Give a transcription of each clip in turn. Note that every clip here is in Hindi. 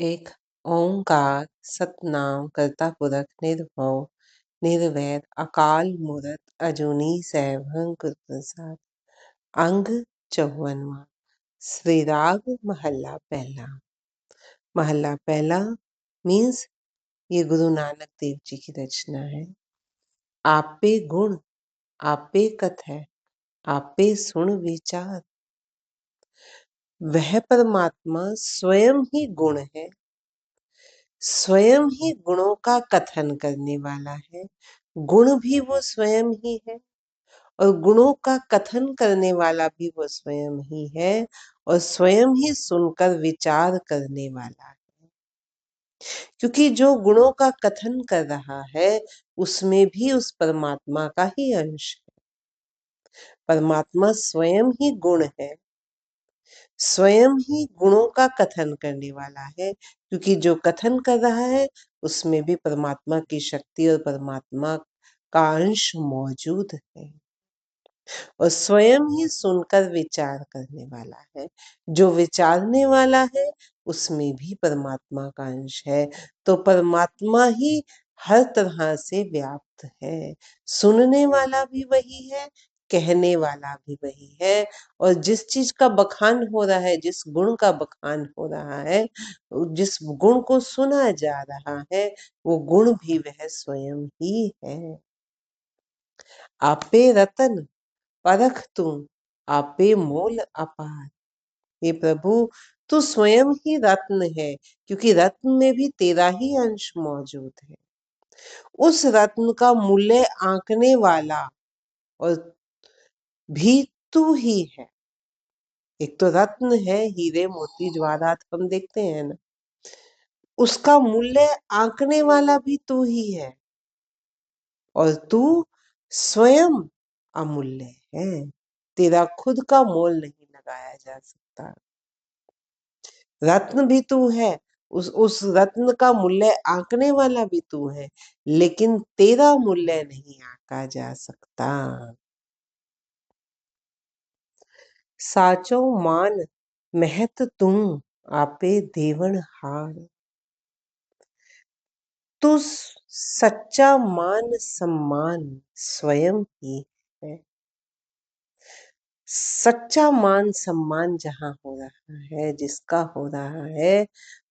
एक ओंकार सतनाम करता पुरख निर्भव निर्वैर अकाल मूरत अजूनी सैभं गुर प्रसाद। अंग 54वां। श्री राग महला पहला। महला पहला मीन्स ये गुरु नानक देव जी की रचना है। आपे गुण आपे कथै आपे सुन विचार। वह परमात्मा स्वयं ही गुण है, स्वयं ही गुणों का कथन करने वाला है। गुण भी वो स्वयं ही है और गुणों का कथन करने वाला भी वो स्वयं ही है और स्वयं ही सुनकर विचार करने वाला है। क्योंकि जो गुणों का कथन कर रहा है उसमें भी उस परमात्मा का ही अंश है। परमात्मा स्वयं ही गुण है, स्वयं ही गुणों का कथन करने वाला है, क्योंकि जो कथन कर रहा है उसमें भी परमात्मा की शक्ति और परमात्मा का अंश मौजूद है और स्वयं ही सुनकर विचार करने वाला है। जो विचारने वाला है उसमें भी परमात्मा का अंश है। तो परमात्मा ही हर तरह से व्याप्त है। सुनने वाला भी वही है, कहने वाला भी वही है और जिस चीज का बखान हो रहा है, जिस गुण का बखान हो रहा है, जिस गुण को सुना जा रहा है, वो गुण भी वह स्वयं ही है। आपे रतन परख तू आपे मोल अपार। हे प्रभु, तू स्वयं ही रत्न है, क्योंकि रत्न में भी तेरा ही अंश मौजूद है। उस रत्न का मूल्य आंकने वाला और भी तू ही है। एक तो रत्न है, हीरे मोती जवाहरात हम देखते हैं ना, उसका मूल्य आंकने वाला भी तू ही है और तू स्वयं अमूल्य है। तेरा खुद का मोल नहीं लगाया जा सकता। रत्न भी तू है, उस रत्न का मूल्य आंकने वाला भी तू है, लेकिन तेरा मूल्य नहीं आंका जा सकता। साचो मान महत तुम आपे देवण हार। तू सच्चा मान सम्मान स्वयं ही है। सच्चा मान सम्मान जहां हो रहा है, जिसका हो रहा है,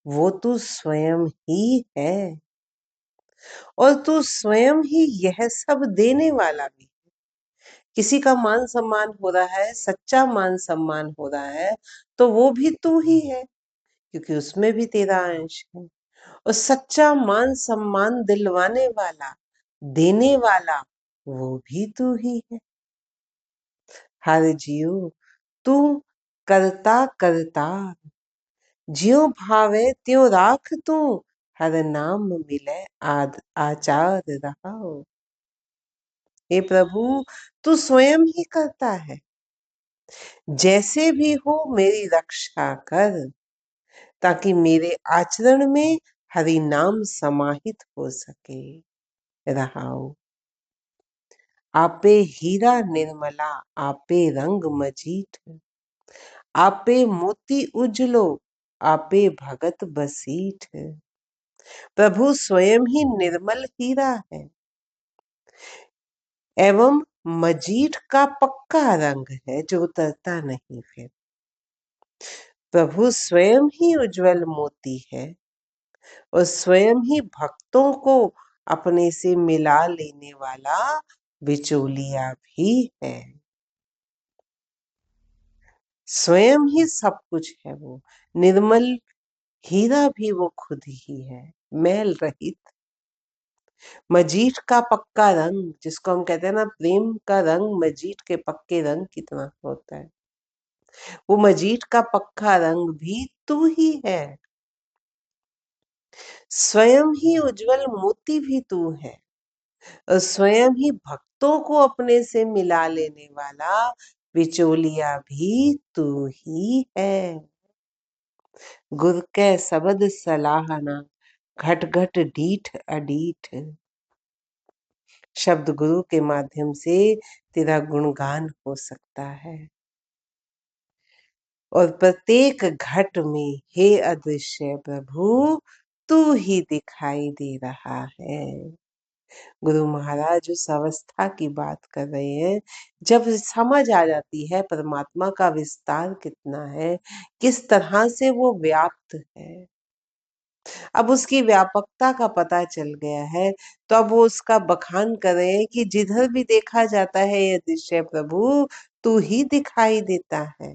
वो तू स्वयं ही है और तू स्वयं ही यह सब देने वाला भी है। किसी का मान सम्मान हो रहा है, सच्चा मान सम्मान हो रहा है, तो वो भी तू ही है, क्योंकि उसमें भी तेरा अंश है। और सच्चा मान सम्मान दिलवाने वाला, देने वाला, वो भी तू ही है। हर जीव तू करता करता, ज्यों भावे त्यों राख तू, हर नाम मिले आचार रहाओ। हे प्रभु, तू स्वयं ही करता है, जैसे भी हो मेरी रक्षा कर, ताकि मेरे आचरण में हरि नाम समाहित हो सके। रहाओ। आपे हीरा निर्मला आपे रंग मजीठ, आपे मोती उजलो आपे भगत बसीठ। प्रभु स्वयं ही निर्मल हीरा है एवं मजीठ का पक्का रंग है जो उतरता नहीं। फिर प्रभु स्वयं ही उज्जवल मोती है और स्वयं ही भक्तों को अपने से मिला लेने वाला बिचौलिया भी है। स्वयं ही सब कुछ है। वो निर्मल हीरा भी वो खुद ही है, मैल रहित। मजीठ का पक्का रंग, जिसको हम कहते हैं ना, प्रेम का रंग मजीठ के पक्के रंग कितना होता है, वो मजीठ का पक्का रंग भी तू ही है। स्वयं ही उज्जवल मोती भी तू है और स्वयं ही भक्तों को अपने से मिला लेने वाला बिचौलिया भी तू ही है। गुर कै सबद सलाहना घट घट डीठ अडीठ। शब्द गुरु के माध्यम से तेरा गुणगान हो सकता है। और प्रत्येक घट में हे अदृश्य प्रभु तू ही दिखाई दे रहा है। गुरु महाराज उस अवस्था की बात कर रहे हैं जब समझ आ जाती है परमात्मा का विस्तार कितना है, किस तरह से वो व्याप्त है। अब उसकी व्यापकता का पता चल गया है, तो अब वो उसका बखान कर रहे हैं कि जिधर भी देखा जाता है ये दृश्य प्रभु तू ही दिखाई देता है,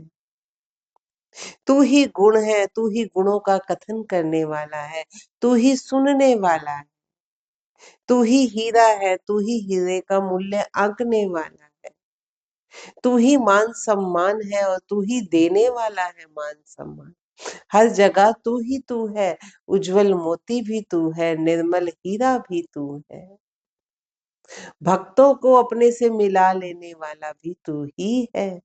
तू ही गुण है, तू ही गुणों का कथन करने वाला है, तू ही सुनने वाला है, तू ही हीरा है, तू ही हीरे का मूल्य आंकने वाला है, तू ही मान सम्मान है और तू ही देने वाला है मान सम्मान। हर जगह तू ही तू है, उज्जवल मोती भी तू है, निर्मल हीरा भी तू है, भक्तों को अपने से मिला लेने वाला भी तू ही है।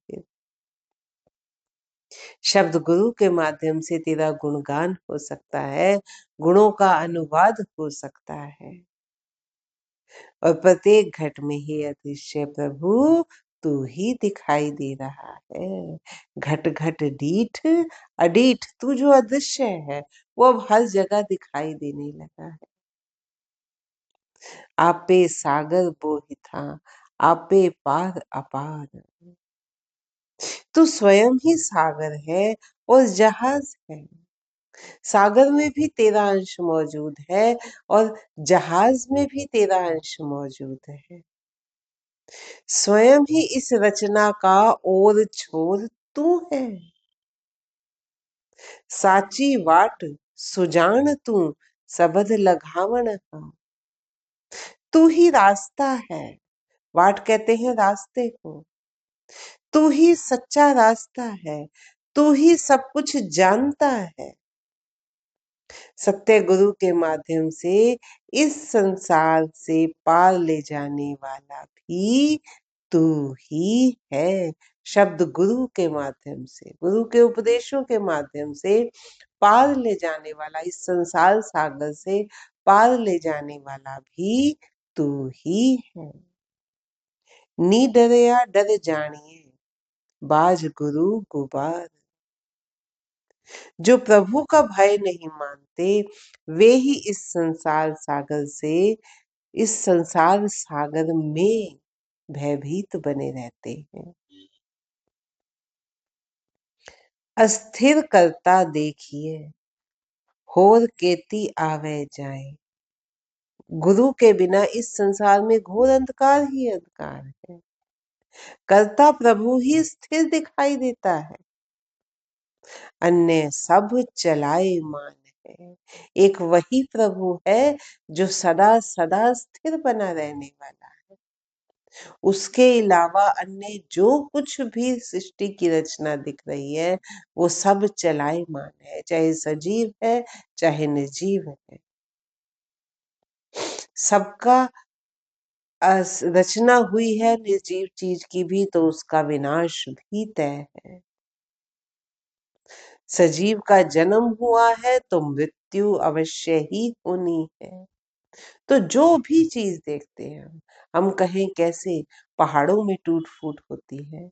शब्द गुरु के माध्यम से तेरा गुणगान हो सकता है, गुणों का अनुवाद हो सकता है, और प्रत्येक घट में ही अदृश्य प्रभु तू ही दिखाई दे रहा है। घट घट डीठ अडीठ तू जो अदृश्य है वो अब हर जगह दिखाई देने लगा है। आपे सागर बोहिथा आपे पार अपार, तू स्वयं ही सागर है और जहाज है। सागर में भी तेरा अंश मौजूद है और जहाज में भी तेरा अंश मौजूद है। स्वयं ही इस रचना का ओर छोर तू है। साची वाट सुजान तू सबद लगावण हा, तू ही रास्ता है। वाट कहते हैं रास्ते को। तू ही सच्चा रास्ता है, तू ही सब कुछ जानता है। सत्य गुरु के माध्यम से इस संसार से पार ले जाने वाला भी तू ही है। शब्द गुरु के माध्यम से, गुरु के उपदेशों के माध्यम से पार ले जाने वाला, इस संसार सागर से पार ले जाने वाला भी तू ही है। नी डरया डर जानिए बाज गुरु गुबार, जो प्रभु का भय नहीं मानते वे ही इस संसार सागर से, इस संसार सागर में भयभीत बने रहते हैं। अस्थिर करता देखिए होर केती आवे जाए, गुरु के बिना इस संसार में घोर अंधकार ही अंधकार है। करता प्रभु ही स्थिर दिखाई देता है, अन्य सब चलाए मान है। एक वही प्रभु है जो सदा सदा स्थिर बना रहने वाला है। उसके अलावा अन्य जो कुछ भी सृष्टि की रचना दिख रही है वो सब चलायमान है, चाहे सजीव है चाहे निर्जीव है। सबका रचना हुई है निर्जीव चीज की भी तो उसका विनाश भी तय है। सजीव का जन्म हुआ है तो मृत्यु अवश्य ही होनी है। तो जो भी चीज देखते हैं हम कहें कैसे पहाड़ों में टूट फूट होती है,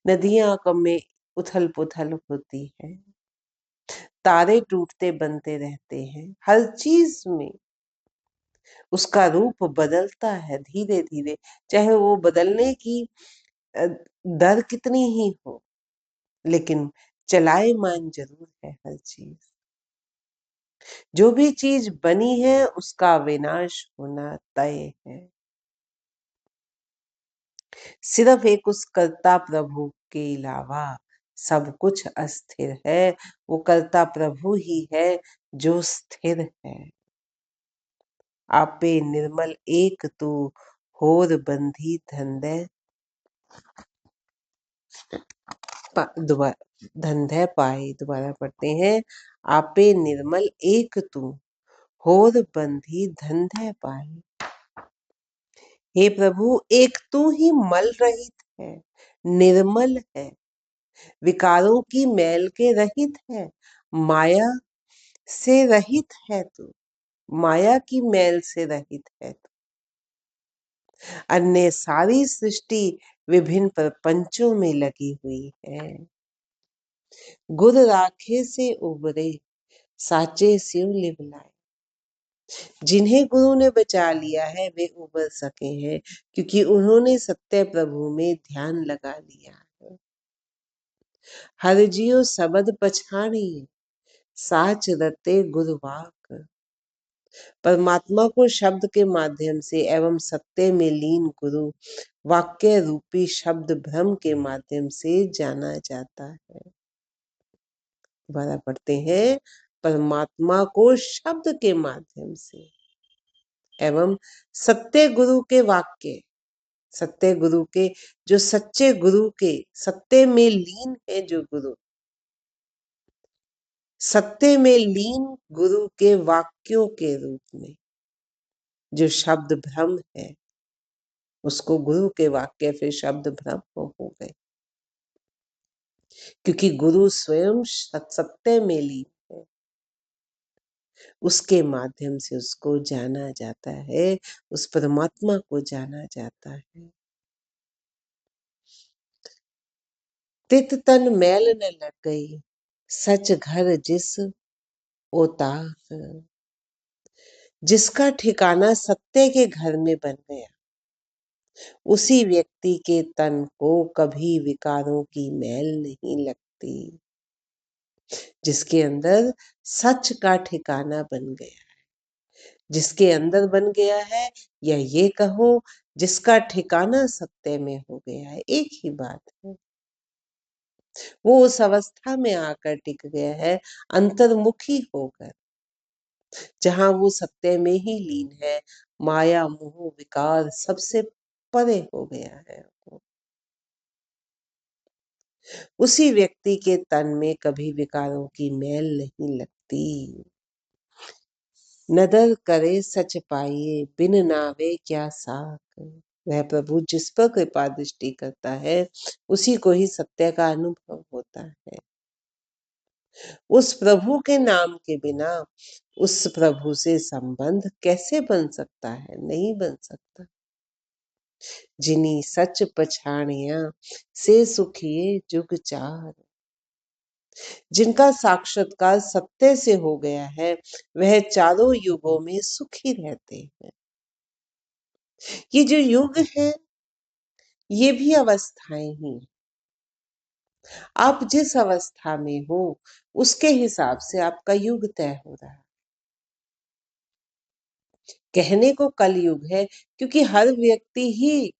नदियां में उथल पुथल होती है, तारे टूटते बनते रहते हैं, हर चीज में उसका रूप बदलता है धीरे धीरे, चाहे वो बदलने की दर कितनी ही हो, लेकिन चलायमान जरूर है हर चीज। जो भी चीज बनी है उसका विनाश होना तय है। सिर्फ एक उस कर्ता प्रभु के अलावा सब कुछ अस्थिर है। वो कर्ता प्रभु ही है जो स्थिर है। आपे निर्मल एक तू होर बंधी धंधे धंधे पाए। दोबारा पढ़ते हैं, आपे निर्मल एक तू होर बंधी धंधे पाए। हे प्रभु एक तू ही मल रहित है, निर्मल है, विकारों की मैल के रहित है, माया से रहित है तू, माया की मैल से रहित है तू। अन्य सारी सृष्टि विभिन्न प्रपंचों में लगी हुई है। गुर राखे से उबरे, साचे स्यों लिव लाए। जिन्हें गुरु ने बचा लिया है वे उबर सके हैं, क्योंकि उन्होंने सत्य प्रभु में ध्यान लगा लिया है। हर जियो सबद पछाड़ी, साच रते गुरुवाक। परमात्मा को शब्द के माध्यम से एवं सत्य में लीन गुरु वाक्य रूपी शब्द भ्रम के माध्यम से जाना जाता है। दोबारा पढ़ते हैं, परमात्मा को शब्द के माध्यम से एवं सत्य गुरु के वाक्य, सत्य गुरु के, जो सच्चे गुरु के, सत्य में लीन है जो गुरु, सत्य में लीन गुरु के वाक्यों के रूप में जो शब्द भ्रम है, उसको गुरु के वाक्य फिर शब्द भ्रम हो गए, क्योंकि गुरु स्वयं सत्य में लीन है। उसके माध्यम से उसको जाना जाता है, उस परमात्मा को जाना जाता है। तित तन मैल न लग गई, सच घर जिस ओताक। जिसका ठिकाना सत्य के घर में बन गया, उसी व्यक्ति के तन को कभी विकारों की मैल नहीं लगती। जिसके अंदर सच का ठिकाना बन गया, जिसके अंदर बन गया है, या ये कहो जिसका ठिकाना सत्य में हो गया है, एक ही बात है। वो उस अवस्था में आकर टिक गया है, अंतर्मुखी होकर, जहां वो सत्य में ही लीन है, माया मोह विकार सबसे परे हो गया है। उसी व्यक्ति के तन में कभी विकारों की मैल नहीं लगती। नदर करे सच पाइए, बिन नावे क्या साक। वह प्रभु जिस पर कृपा दृष्टि करता है, उसी को ही सत्य का अनुभव होता है। उस प्रभु के नाम के बिना उस प्रभु से संबंध कैसे बन सकता है? नहीं बन सकता। जिनी सच पछाणिया, से सुखिए जुग चार। जिनका साक्षात्कार सत्य से हो गया है, वह चारों युगों में सुखी रहते हैं। ये जो युग है, ये भी अवस्थाएं ही। आप जिस अवस्था में हो, उसके हिसाब से आपका युग तय हो रहा है। कहने को कलयुग है, क्योंकि हर व्यक्ति ही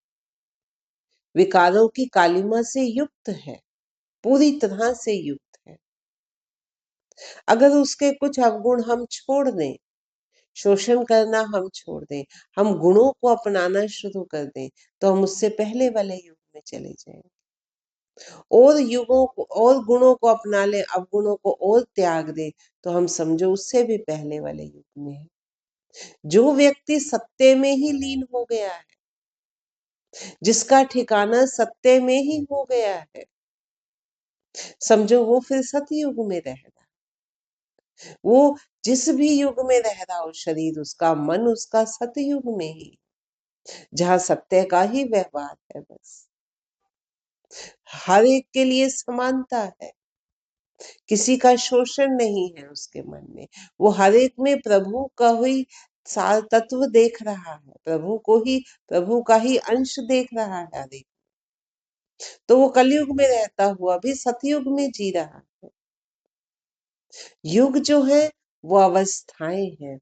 विकारों की कालिमा से युक्त है, पूरी तरह से युक्त है। अगर उसके कुछ अवगुण हम छोड़ दें, शोषण करना हम छोड़ दें, हम गुणों को अपनाना शुरू कर दें, तो हम उससे पहले वाले युग में चले जाएंगे। और युगों को और गुणों को अपना ले, अवगुणों को और त्याग दे, तो हम समझो उससे भी पहले वाले युग में है। जो व्यक्ति सत्य में ही लीन हो गया है, जिसका ठिकाना सत्य में ही हो गया है, समझो वो फिर सतयुग में रह रहा। वो जिस भी युग में रह रहा हो, शरीर उसका, मन उसका सतयुग में ही, जहां सत्य का ही व्यवहार है। बस हर एक के लिए समानता है, किसी का शोषण नहीं है उसके मन में। वो हर एक में प्रभु का ही सार तत्व देख रहा है, प्रभु को ही, प्रभु का ही अंश देख रहा है हर एक। तो वो कलयुग में रहता हुआ भी सतयुग में जी रहा है। युग जो है वो अवस्थाएं हैं।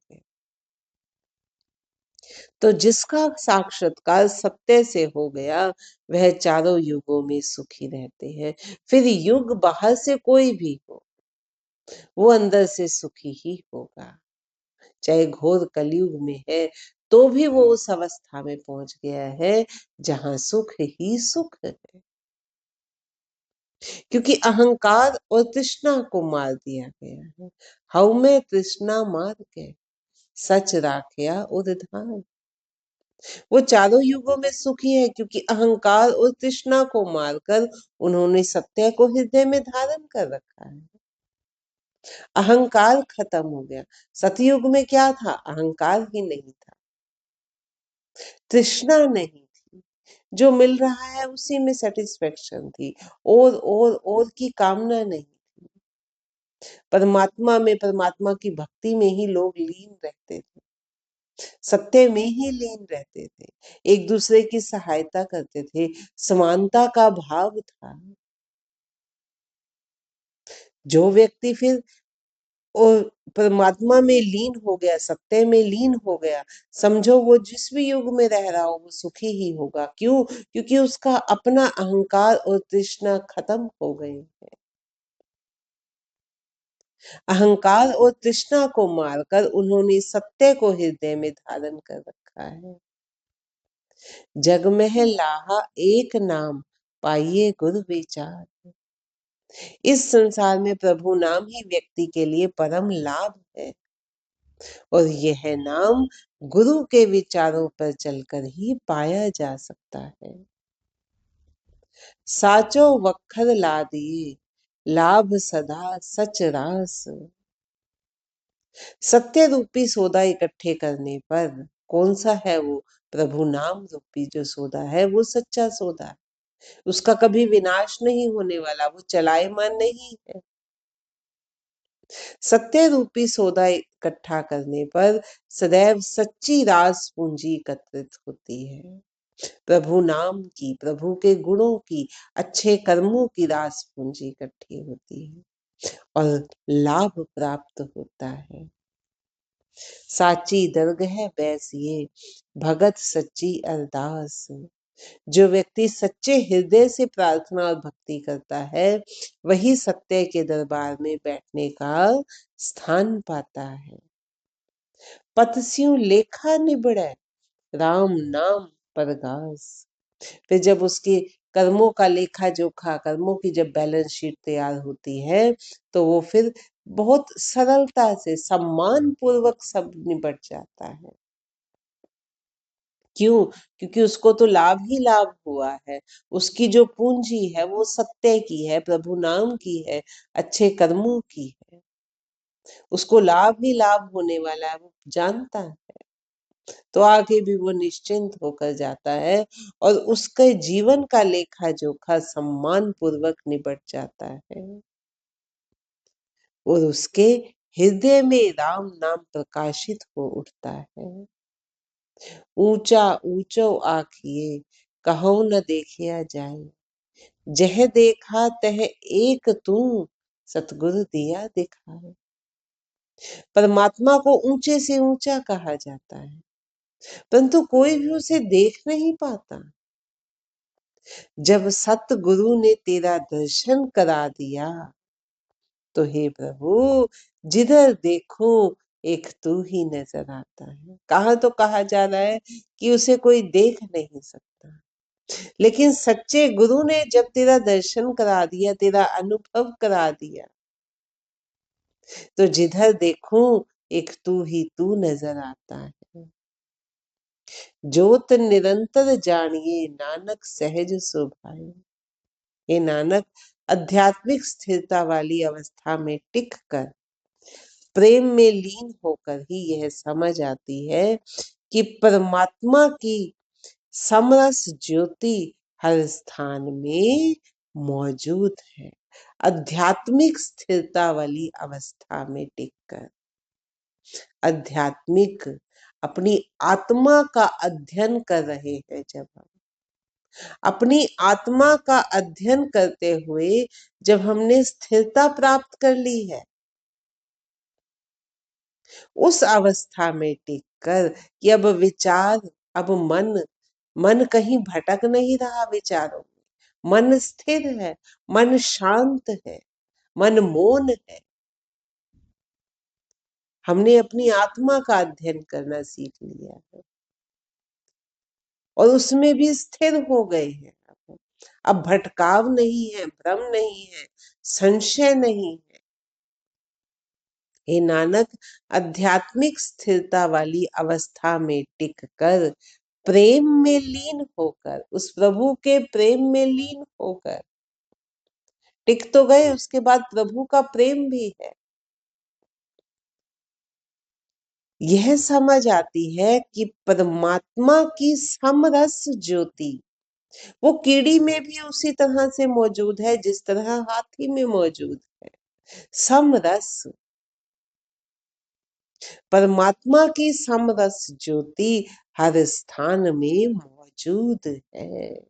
तो जिसका साक्षात्कार सत्य से हो गया, वह चारों युगों में सुखी रहते हैं। फिर युग बाहर से कोई भी हो, वो अंदर से सुखी ही होगा। चाहे घोर कलयुग में है, तो भी वो उस अवस्था में पहुंच गया है जहां सुख ही सुख है। क्योंकि अहंकार और तृष्णा को मार दिया गया है। हऊ में तृष्णा मार के सच राखया उद्धार। वो चारों युगों में सुखी है, क्योंकि अहंकार और तृष्णा को मारकर उन्होंने सत्य को हृदय में धारण कर रखा है। अहंकार खत्म हो गया। सतयुग में क्या था? अहंकार ही नहीं था, तृष्णा नहीं थी। जो मिल रहा है उसी में सेटिस्फेक्शन थी, और की कामना नहीं। परमात्मा में, परमात्मा की भक्ति में ही लोग लीन रहते थे, सत्य में ही लीन रहते थे, एक दूसरे की सहायता करते थे, समानता का भाव था। जो व्यक्ति फिर और परमात्मा में लीन हो गया, सत्य में लीन हो गया, समझो वो जिस भी युग में रह रहा हो वो सुखी ही होगा। क्यों? क्योंकि उसका अपना अहंकार और तृष्णा खत्म हो गए हैं। अहंकार और तृष्णा को मारकर उन्होंने सत्य को हृदय में धारण कर रखा है। जग में लाहा एक नाम, पाइए गुरु विचार। इस संसार में प्रभु नाम ही व्यक्ति के लिए परम लाभ है, और यह नाम गुरु के विचारों पर चलकर ही पाया जा सकता है। साचो वखर ला दिए, लाभ सदा सच रास। सत्य रूपी सौदा इकट्ठे करने पर कौन सा है वो? प्रभु नाम रूपी जो सौदा है वो सच्चा सौदा है, उसका कभी विनाश नहीं होने वाला, वो चलायमान नहीं है। सत्य रूपी सौदा इकट्ठा करने पर सदैव सच्ची रास पूंजी एकत्रित होती है। प्रभु नाम की, प्रभु के गुणों की, अच्छे कर्मों की रास पूंजी इकट्ठी होती है और लाभ प्राप्त होता है। साची दरगह बैसिए, भगत सच्ची अरदास। जो व्यक्ति सच्चे हृदय से प्रार्थना और भक्ति करता है वही सत्य के दरबार में बैठने का स्थान पाता है। पतस्यों लेखा निबड़े, राम नाम परगास। फिर जब उसके कर्मों का लेखा जोखा, कर्मों की जब बैलेंस शीट तैयार होती है तो वो फिर बहुत सरलता से सम्मान पूर्वक सब निपट जाता है। क्यों? क्योंकि उसको तो लाभ ही लाभ हुआ है, उसकी जो पूंजी है वो सत्य की है, प्रभु नाम की है, अच्छे कर्मों की है, उसको लाभ ही लाभ होने वाला है, वो जानता है। तो आगे भी वो निश्चिंत होकर जाता है और उसके जीवन का लेखा जोखा सम्मान पूर्वक निपट जाता है और उसके हृदय में राम नाम प्रकाशित हो उठता है। ऊंचा ऊंचो आखिए, कहो न देखिया जाए, जह देखा तह एक तू, सतगुरु दिया दिखाए। परमात्मा को ऊंचे से ऊंचा कहा जाता है, परंतु कोई भी उसे देख नहीं पाता। जब सतगुरु ने तेरा दर्शन करा दिया तो हे प्रभु, जिधर देखो एक तू ही नजर आता है। कहा तो कहा जा रहा है कि उसे कोई देख नहीं सकता, लेकिन सच्चे गुरु ने जब तेरा दर्शन करा दिया, तेरा अनुभव करा दिया, तो जिधर देखो एक तू ही तू नजर आता है। जोत निरंतर जानिए, नानक सहज सुभाए। हे नानक, आध्यात्मिक स्थिरता वाली अवस्था में टिक कर, प्रेम में लीन होकर ही यह समझ आती है कि परमात्मा की समरस ज्योति हर स्थान में मौजूद है। आध्यात्मिक स्थिरता वाली अवस्था में टिककर, आध्यात्मिक अपनी आत्मा का अध्ययन कर रहे हैं, जब हम अपनी आत्मा का अध्ययन करते हुए जब हमने स्थिरता प्राप्त कर ली है, उस अवस्था में टिककर कि अब विचार, अब मन कहीं भटक नहीं रहा विचारों में, मन स्थिर है, मन शांत है, मन मौन है। हमने अपनी आत्मा का अध्ययन करना सीख लिया है और उसमें भी स्थिर हो गए हैं। अब भटकाव नहीं है, भ्रम नहीं है, संशय नहीं है। हे नानक, आध्यात्मिक स्थिरता वाली अवस्था में टिककर, प्रेम में लीन होकर, उस प्रभु के प्रेम में लीन होकर टिक तो गए, उसके बाद प्रभु का प्रेम भी है। यह समझ आती है कि परमात्मा की समरस ज्योति वो कीड़ी में भी उसी तरह से मौजूद है जिस तरह हाथी में मौजूद है। समरस, परमात्मा की समरस ज्योति हर स्थान में मौजूद है।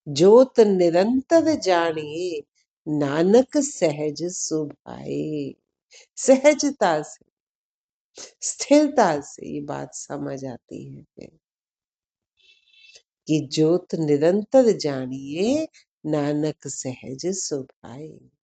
ज्योत निरंतर जानिए, नानक सहज सुभाए। सहजता से, स्थिरता से ये बात समझ आती है फिर कि ज्योत निरंतर जानिए, नानक सहज सुभाए।